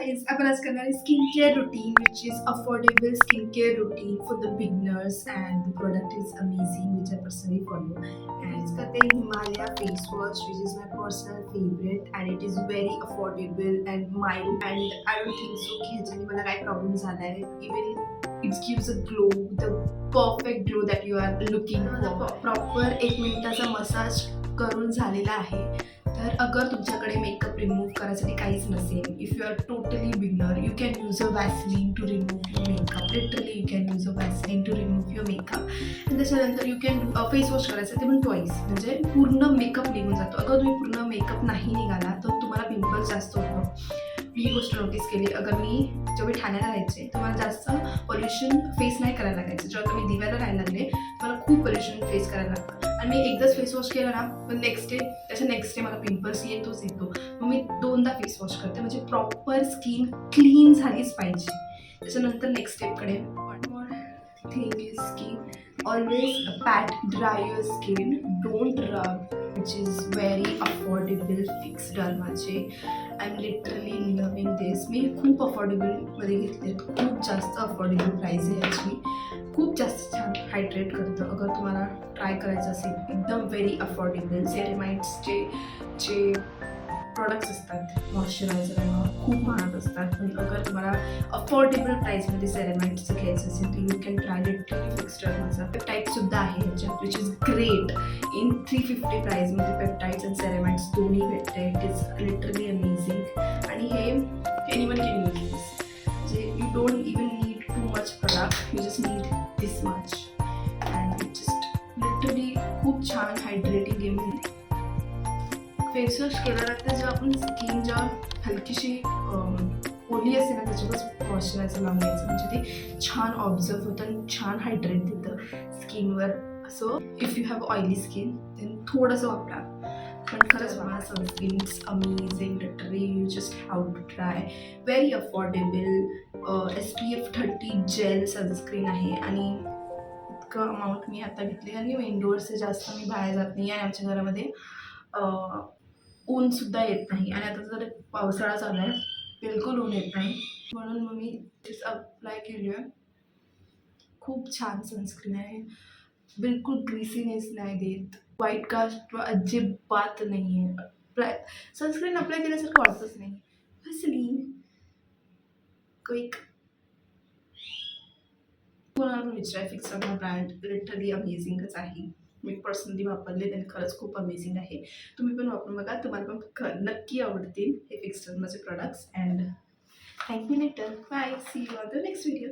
guys, आपण आज करणार आहे skin care routine which is affordable skin care routine for the beginners and the product is amazing which I personally follow. And it's करते Himalaya face wash which is my personal favorite and it is very affordable and mild and I don't think so की ह्याच्याने मला काय problem झाला आहे. Even it gives a glow, the perfect glow that you are looking for. Proper 1 मिनिटाचा massage करून झालेला आहे. तर अगर तुमच्याकडे मेकअप रिमूव्ह करायसाठी काहीच नसेल, if you are totally beginner, you can use a Vaseline to remove your makeup. Literally you can use a Vaseline to remove your makeup. आणि त्याच्यानंतर यू कॅन फेस वॉश करायचं, ते पण ट्वाईस, म्हणजे पूर्ण मेकअप निघून जातो. अगर तुम्ही पूर्ण मेकअप नाही निघाला तर तुम्हाला पिंपल्स जास्त होतं. ही गोष्ट नोटीस केली. अगर मी जेव्हा ठाण्याला राहायचे तर मला जास्त पोल्युशन फेस नाही करायला लागायचं. जेव्हा मी दिव्याला राहायला लागले मला खूप पोल्युशन फेस करायला लागतं आणि मी एकदाच फेस वॉश केला ना पण नेक्स्ट डे मला पिंपल्स येतो. मग मी 2दा फेस वॉश करते, म्हणजे प्रॉपर स्किन क्लीन झालीच पाहिजे. त्याच्यानंतर नेक्स्ट स्टेपकडे वन मोर थिंग इज की always pat dry your skin, don't rub, which is very affordable फिक्स डर्माचे. I am literally loving this. मी खूप अफोर्डेबलमध्ये घेतले, खूप जास्त अफोर्डेबल प्राईस आहे याची. खूप जास्त छान हायड्रेट करतं. अगर तुम्हाला ट्राय करायचं असेल एकदम व्हेरी अफोर्डेबल सेरेमाइड्सचे जे प्रोडक्ट्स असतात मॉइश्चरायझर खूप महाग असतात, पण अगर तुम्हाला अफोर्डेबल प्राईसमध्ये सेरेमाइड्सचं घ्यायचं असेल तर यू कॅन ट्राय लिटरली फिक्स डर्माचा. पेप्टाईडसुद्धा आहे ह्याच्यात विच इज ग्रेट. इन 350 प्राईजमध्ये पेप्टाईड्स अँड सेरेमाइड्स दोन्ही भेटते. It is literally amazing. आणि हे एनीवन कॅन यूज दिस. म्हणजे you don't even need too much product, you just need this much and it just literally खूप छान हायड्रेटिंग गेम. फेस वॉश केल्यानंतर जेव्हा आपण स्किन जेव्हा हलकीशी ओली असते ना त्याच्यावरच मॉइश्चरायझर लावून घ्यायचं, म्हणजे ते छान ऑब्झर्व होतं आणि छान हायड्रेट देतं स्किनवर. So if you have oily skin then थोडंसं वापरा, पण खरंच मला sunscreen it's amazing. Literally you just have to try. Very affordable SPF 30 gel sunscreen आहे आणि इतकं अमाऊंट मी आता घेतली. आणि इंडोअर्सचे जास्त मी बाहेर जात नाही आणि आमच्या घरामध्ये ऊनसुद्धा येत नाही. आणि आता जर पावसाळा चालू आहे बिलकुल ऊन येत नाही, म्हणून मग मी तेच अप्लाय केली आहे. खूप छान सनस्क्रीन आहे, बिलकुल ग्रीसीनेस नाही देत, व्हाईट कास्ट अजिबात नाही आहे. सनस्क्रीन अप्लाय केल्यासारखं वाटतच नाही. व्हॅसलीन क्विक कोणाला पण विचारा, फिक्स डर्मा ब्रँड लिटरली अमेझिंगच आहे. मी पर्सनली वापरले त्याने खरंच खूप अमेझिंग आहे. तुम्ही पण वापरून बघा, तुम्हाला पण नक्की आवडतील हे फिक्स डर्माचे products. And thank you later. Bye, see you on the next video.